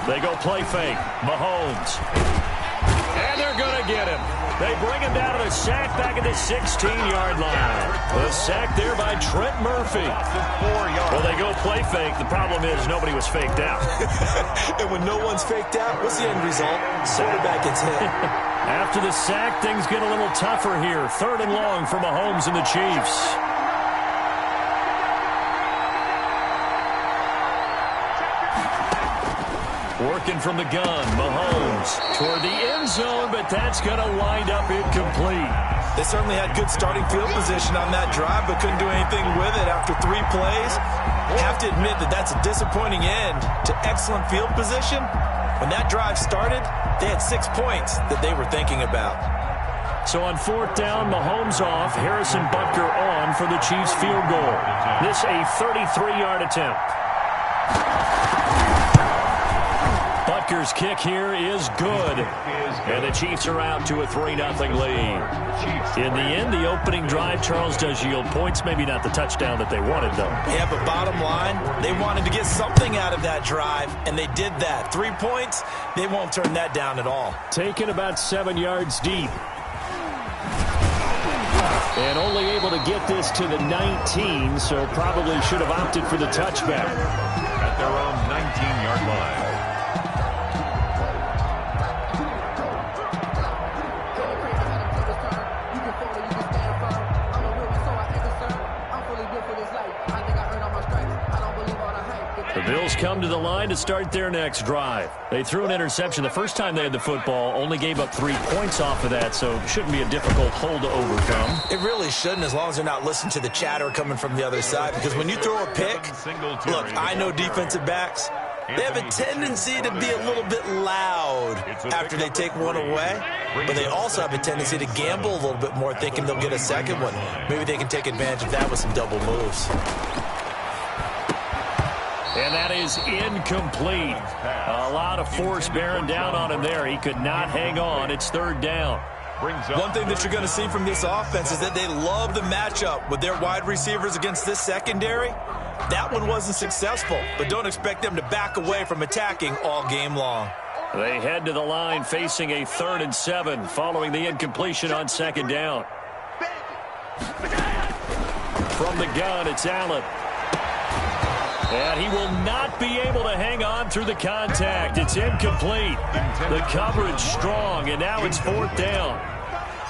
They go play fake. Mahomes. And they're going to get him. They bring him down to the sack back at the 16-yard line. The sack there by Trent Murphy. Well, they go play fake. The problem is nobody was faked out. And when no one's faked out, what's the end result? Quarterback gets hit. After the sack, things get a little tougher here. 3rd and long for Mahomes and the Chiefs. Working from the gun, Mahomes toward the end zone, but that's going to wind up incomplete. They certainly had good starting field position on that drive, but couldn't do anything with it after 3 plays. Have to admit that that's a disappointing end to excellent field position. When that drive started, they had 6 points that they were thinking about. So on 4th down, Mahomes off, Harrison Butker on for the Chiefs field goal. This a 33-yard attempt. Butker's kick here is good. And the Chiefs are out to a 3-0 lead. In the end, the opening drive, Charles, does yield points. Maybe not the touchdown that they wanted, though. Yeah, but bottom line, they wanted to get something out of that drive, and they did that. 3 points, they won't turn that down at all. Taken about 7 yards deep. And only able to get this to the 19, so probably should have opted for the touchback. At their own 19-yard line. The Bills come to the line to start their next drive. They threw an interception the first time they had the football, only gave up 3 points off of that, so it shouldn't be a difficult hole to overcome. It really shouldn't, as long as they're not listening to the chatter coming from the other side, because when you throw a pick, look, I know defensive backs, they have a tendency to be a little bit loud after they take one away, but they also have a tendency to gamble a little bit more, thinking they'll get a second one. Maybe they can take advantage of that with some double moves. And that is incomplete. A lot of force bearing down on him there. He could not hang on. It's 3rd down. One thing that you're going to see from this offense is that they love the matchup with their wide receivers against this secondary. That one wasn't successful, but don't expect them to back away from attacking all game long. They head to the line facing a 3rd and 7 following the incompletion on 2nd down. From the gun, it's Allen. And he will not be able to hang on through the contact. It's incomplete. The coverage strong, and now it's 4th down.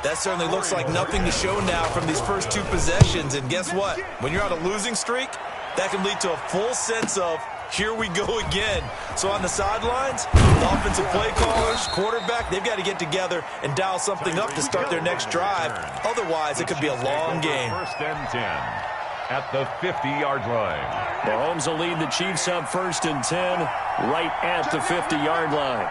That certainly looks like nothing to show now from these first 2 possessions. And guess what? When you're on a losing streak, that can lead to a full sense of, here we go again. So on the sidelines, the offensive play callers, quarterback, they've got to get together and dial something up to start their next drive. Otherwise, it could be a long game. 1st and 10. At the 50-yard line. Mahomes will lead the Chiefs up 1st and 10 right at the 50-yard line.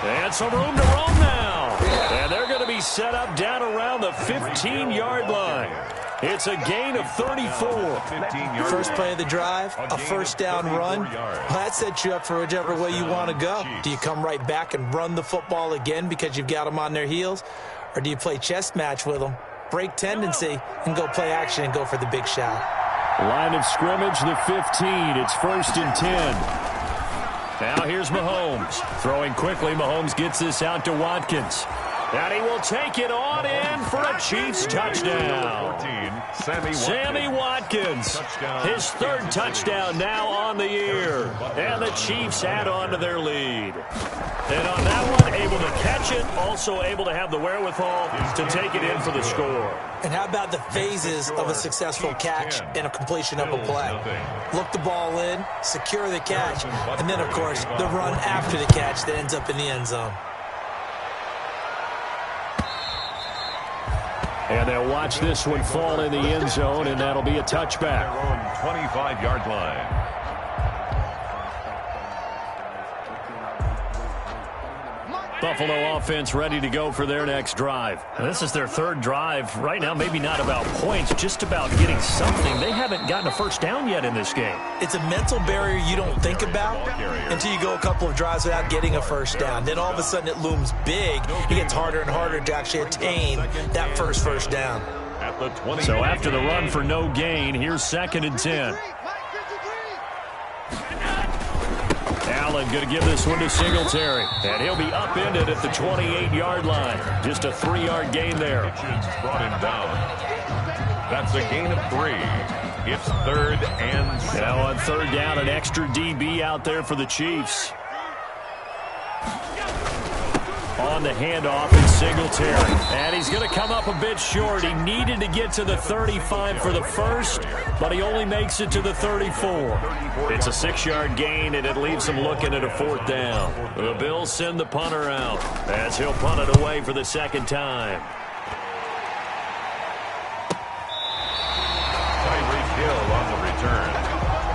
And some room to roam now. And they're going to be set up down around the 15-yard line. It's a gain of 34. First play of the drive, a 1st down run. Well, that sets you up for whichever way you want to go. Do you come right back and run the football again because you've got them on their heels? Or do you play chess match with them, break tendency, and go play action and go for the big shot? Line of scrimmage, the 15. It's 1st and 10. Now here's Mahomes. Throwing quickly, Mahomes gets this out to Watkins. And he will take it on in for a Chiefs touchdown. Sammy Watkins, his 3rd touchdown now on the year. And the Chiefs add on to their lead. And on that one, able to catch it, also able to have the wherewithal to take it in for the score. And how about the phases of a successful catch and a completion of a play? Look the ball in, secure the catch, and then, of course, the run after the catch that ends up in the end zone. And they'll watch this one fall in the end zone, and that'll be a touchback. Their own 25-yard line. Buffalo offense ready to go for their next drive. And this is their 3rd drive. Right now, maybe not about points, just about getting something. They haven't gotten a 1st down yet in this game. It's a mental barrier you don't think about until you go a couple of drives without getting a 1st down. Then all of a sudden it looms big. It gets harder and harder to actually attain that first down. At at the 20. So after the run for no gain, here's 2nd and 10. Allen going to give this one to Singletary. And he'll be upended at the 28-yard line. Just a 3-yard gain there. Brought him down. That's a gain of 3. It's 3rd and 7. Now on 3rd down, an extra DB out there for the Chiefs. On the handoff, it's Singletary. And he's going to come up a bit short. He needed to get to the 35 for the first, but he only makes it to the 34. It's a 6-yard gain, and it leaves him looking at a 4th down. The Bills send the punter out as he'll punt it away for the 2nd time. Tyreek Hill on the return.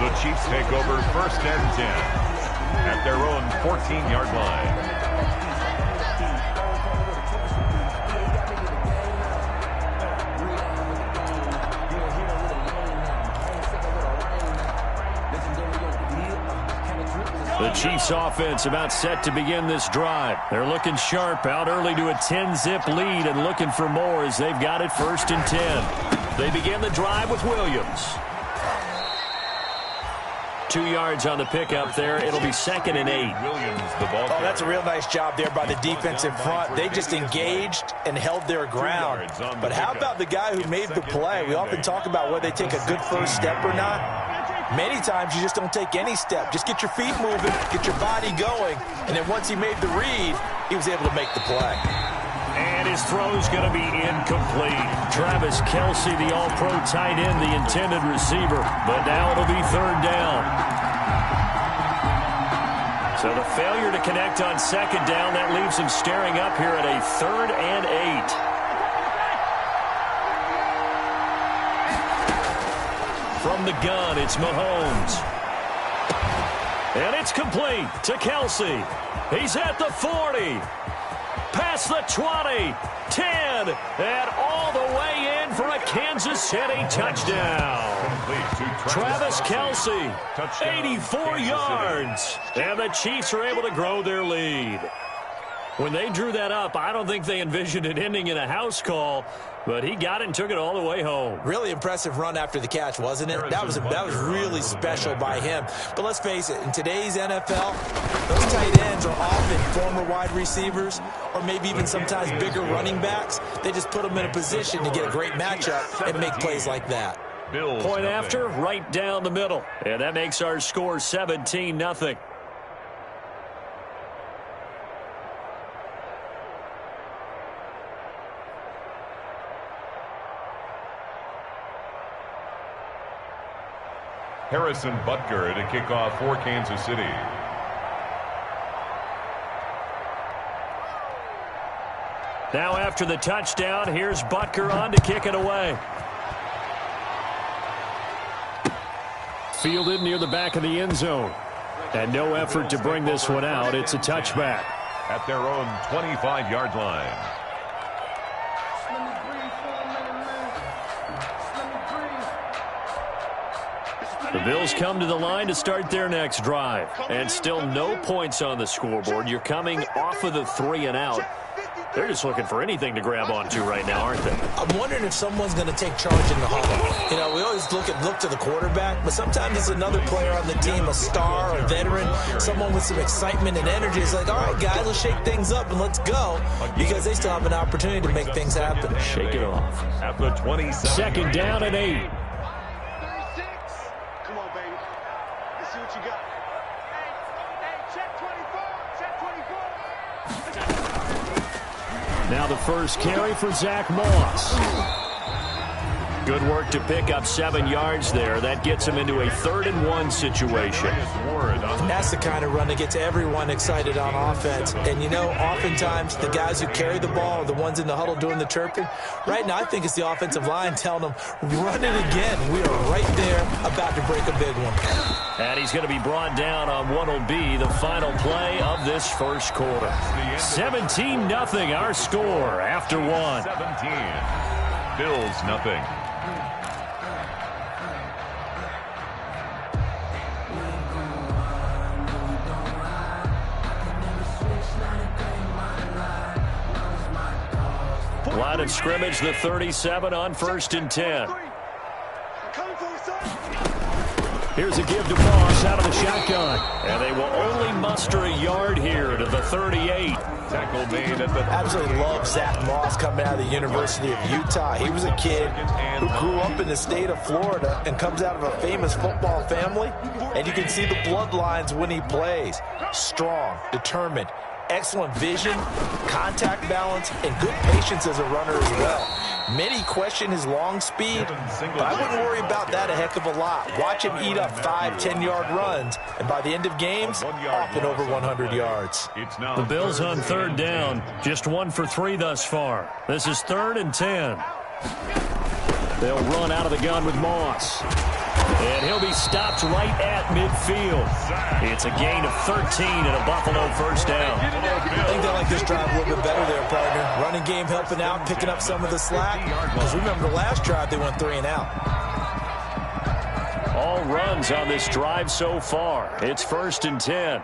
The Chiefs take over 1st and 10 at their own 14-yard line. The Chiefs offense about set to begin this drive. They're looking sharp, out early to a 10-zip lead and looking for more as they've got it 1st and 10. They begin the drive with Williams. 2 yards on the pickup there. It'll be 2nd and 8. Williams, the ball. Oh, that's a real nice job there by the defense in front. They just engaged and held their ground. But how about the guy who made the play? We often talk about whether they take a good first step or not. Many times you just don't take any step. Just get your feet moving, get your body going, and then once he made the read, he was able to make the play. And his throw's going to be incomplete. Travis Kelce, the all-pro tight end, the intended receiver. But now it'll be 3rd down. So the failure to connect on 2nd down, that leaves him staring up here at a 3rd and 8. From the gun, it's Mahomes. And it's complete to Kelce. He's at the 40. Past the 20. 10. And all the way in for a Kansas City touchdown. Travis Kelce, 84 yards. And the Chiefs are able to grow their lead. When they drew that up, I don't think they envisioned it ending in a house call, but he got it and took it all the way home. Really impressive run after the catch, wasn't it? That was really special by him. But let's face it, in today's NFL, those tight ends are often former wide receivers or maybe even sometimes bigger running backs. They just put them in a position to get a great matchup and make plays like that. Point after, right down the middle. And that makes our score 17-0. Harrison Butker to kick off for Kansas City. Now after the touchdown, here's Butker on to kick it away. Fielded near the back of the end zone. And no effort to bring this one out. It's a touchback. At their own 25-yard line. The Bills come to the line to start their next drive. And still no points on the scoreboard. You're coming off of the 3 and out. They're just looking for anything to grab onto right now, aren't they? I'm wondering if someone's going to take charge in the huddle. You know, we always look to the quarterback, but sometimes it's another player on the team, a star, a veteran, someone with some excitement and energy. It's like, all right, guys, let's shake things up and let's go, because they still have an opportunity to make things happen. Shake it off. At the 27. 2nd down and 8. Come on, baby. Let's see what you got. Hey, check 24. Check 24. Now the first carry for Zach Moss. Good work to pick up 7 yards there. That gets him into a 3rd and 1 situation. That's the kind of run that gets everyone excited on offense. And, you know, oftentimes the guys who carry the ball are the ones in the huddle doing the chirping. Right now, I think it's the offensive line telling them, run it again. We are right there about to break a big one. And he's going to be brought down on what will be the final play of this first quarter. 17-0 our score after 1. 17. Bills nothing. Line of scrimmage, the 37 on 1st and 10. Here's a give to Moss out of the shotgun. And they will only muster a yard here to the 38. Tackle made at the... Absolutely love Zach Moss coming out of the University of Utah. He was a kid who grew up in the state of Florida and comes out of a famous football family. And you can see the bloodlines when he plays. Strong, determined, excellent vision, contact balance, and good patience as a runner as well. Many question his long speed, but I wouldn't worry about that a heck of a lot. Watch him eat up 5-10-yard runs, and by the end of games, often over 100 yards. The Bills on 3rd down, just 1 for 3 thus far. This is 3rd and 10. They'll run out of the gun with Moss. And he'll be stopped right at midfield. It's a gain of 13 and a Buffalo first down. I think they like this drive a little bit better there, partner. Running game helping out, picking up some of the slack. Because remember the last drive, they went 3 and out. All runs on this drive so far. It's 1st and 10.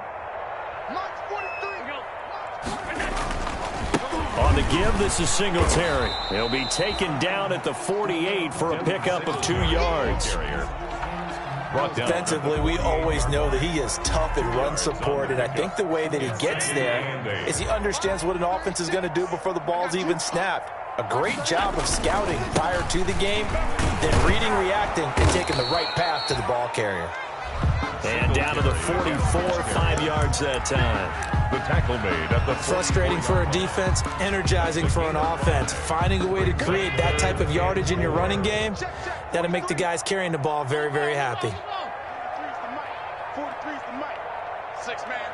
On the give, this is Singletary. He'll be taken down at the 48 for a pickup of 2 yards. Defensively, we always know that he is tough in run support, and I think the way that he gets there is he understands what an offense is going to do before the ball's even snapped. A great job of scouting prior to the game, then reading, reacting, and taking the right path to the ball carrier. And down to the 44, 5 yards that time. The tackle made at the... Frustrating for a defense, energizing for an offense. Finding a way to create that type of yardage in your running game, that'll make the guys carrying the ball very, very happy. 43's the mic. 6-man.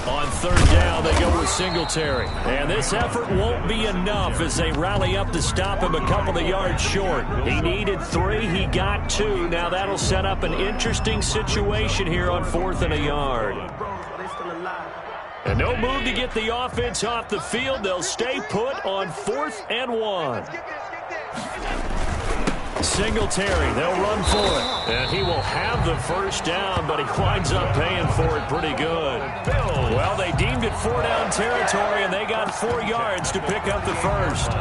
On 3rd down, they go with Singletary. And this effort won't be enough as they rally up to stop him a couple of yards short. He needed 3, he got 2. Now that'll set up an interesting situation here on 4th and a yard. And no move to get the offense off the field. They'll stay put on 4th and 1. Singletary, they'll run for it. And he will have the first down, but he winds up paying for it pretty good. Well, they deemed it 4-down territory, and they got 4 yards to pick up the first.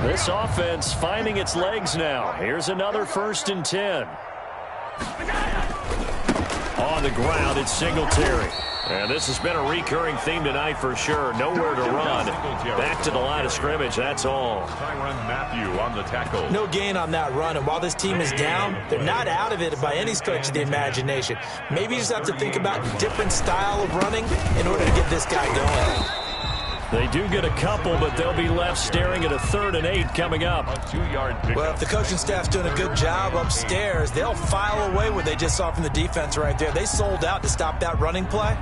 This offense finding its legs now. Here's another 1st and 10. On the ground, it's Singletary. And this has been a recurring theme tonight for sure. Nowhere to run. Back to the line of scrimmage, that's all. Tyrann Mathieu on the tackle. No gain on that run, and while this team is down, they're not out of it by any stretch of the imagination. Maybe you just have to think about a different style of running in order to get this guy going. They do get a couple, but they'll be left staring at a 3rd and 8 coming up. A 2-yard pickup. Well, if the coaching staff's doing a good job upstairs, they'll file away what they just saw from the defense right there. They sold out to stop that running play.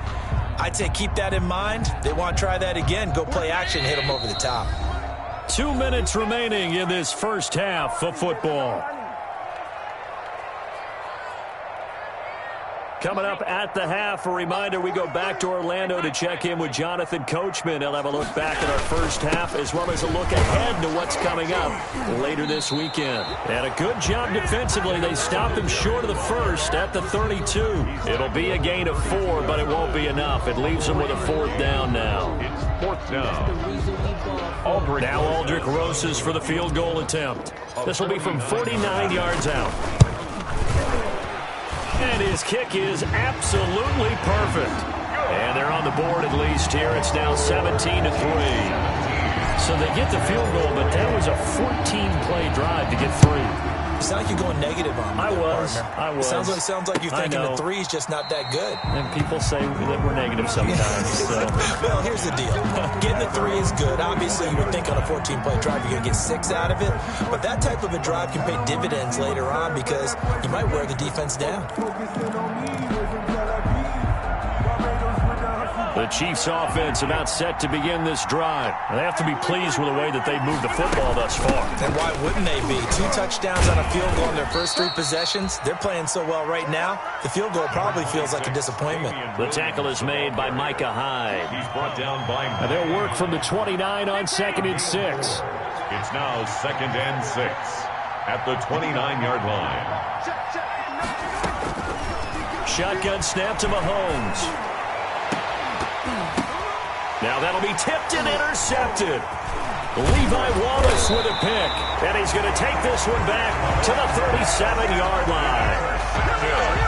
I'd say keep that in mind. They want to try that again. Go play action, hit them over the top. 2 minutes remaining in this first half of football. Coming up at the half, a reminder, we go back to Orlando to check in with Jonathan Coachman. He'll have a look back at our first half as well as a look ahead to what's coming up later this weekend. And a good job defensively. They stopped him short of the first at the 32. It'll be a gain of 4, but it won't be enough. It leaves them with a 4th down now. It's 4th down. Now Aldrick Rosas for the field goal attempt. This will be from 49 yards out. And his kick is absolutely perfect. And they're on the board at least here. It's now 17-3. So they get the field goal, but that was a 14-play drive to get 3. It sounds like you're going negative on me. I was. It sounds like you're thinking the 3's just not that good. And people say that we're negative sometimes. So. Well, here's the deal. Getting the 3 is good. Obviously, you would think on a 14-play drive you're going to get 6 out of it. But that type of a drive can pay dividends later on because you might wear the defense down. The Chiefs offense about set to begin this drive. They have to be pleased with the way that they've moved the football thus far. And why wouldn't they be? 2 touchdowns on a field goal in their first 3 possessions. They're playing so well right now, the field goal probably feels like a disappointment. The tackle is made by Micah Hyde. He's brought down by... And they'll work from the 29 on 2nd and 6. It's now 2nd and 6 at the 29-yard line. shotgun snap to Mahomes. Now that'll be tipped and intercepted. Levi Wallace with a pick. And he's going to take this one back to the 37-yard line.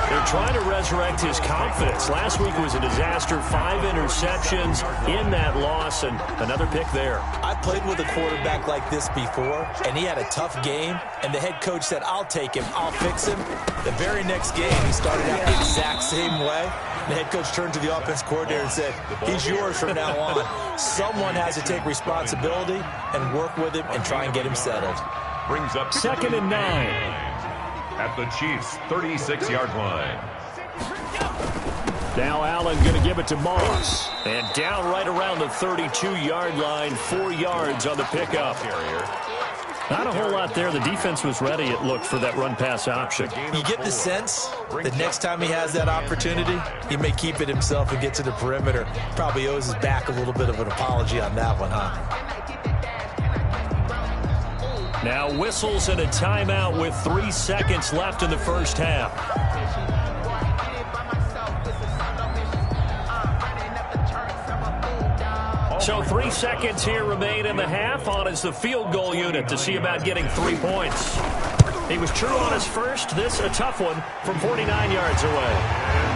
They're trying to resurrect his confidence. Last week was a disaster. 5 interceptions in that loss, and another pick there. I played with a quarterback like this before, and he had a tough game, and the head coach said, I'll take him, I'll fix him. The very next game, he started out the exact same way. The head coach turned to the offense coordinator and said, he's yours from now on. Someone has to take responsibility and work with him and try and get him settled. Brings up 2nd and 9. At the Chiefs' 36-yard line. Now Allen going to give it to Moss. And down right around the 32-yard line, 4 yards on the pickup. Not a whole lot there. The defense was ready, it looked, for that run-pass option. You get the sense that next time he has that opportunity, he may keep it himself and get to the perimeter. Probably owes his back a little bit of an apology on that one, huh? Now whistles and a timeout with 3 seconds left in the first half. So 3 seconds here remain in the half. On is the field goal unit to see about getting 3 points. He was true on his first. This a tough one from 49 yards away.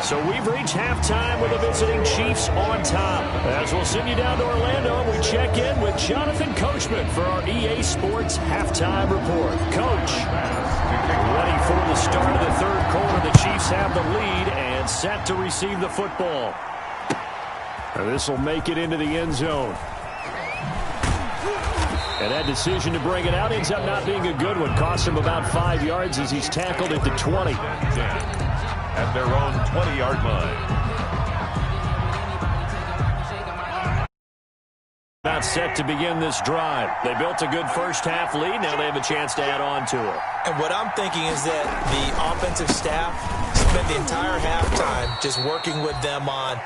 So we've reached halftime with the visiting Chiefs on top. As we'll send you down to Orlando, we check in with Jonathan Coachman for our EA Sports Halftime Report. Coach, ready for the start of the third quarter. The Chiefs have the lead and set to receive the football. This will make it into the end zone. And that decision to bring it out ends up not being a good one. Cost him about 5 yards as he's tackled at the 20. At their own 20-yard line. Not set to begin this drive. They built a good first-half lead. Now they have a chance to add on to it. And what I'm thinking is that the offensive staff spent the entire halftime just working with them on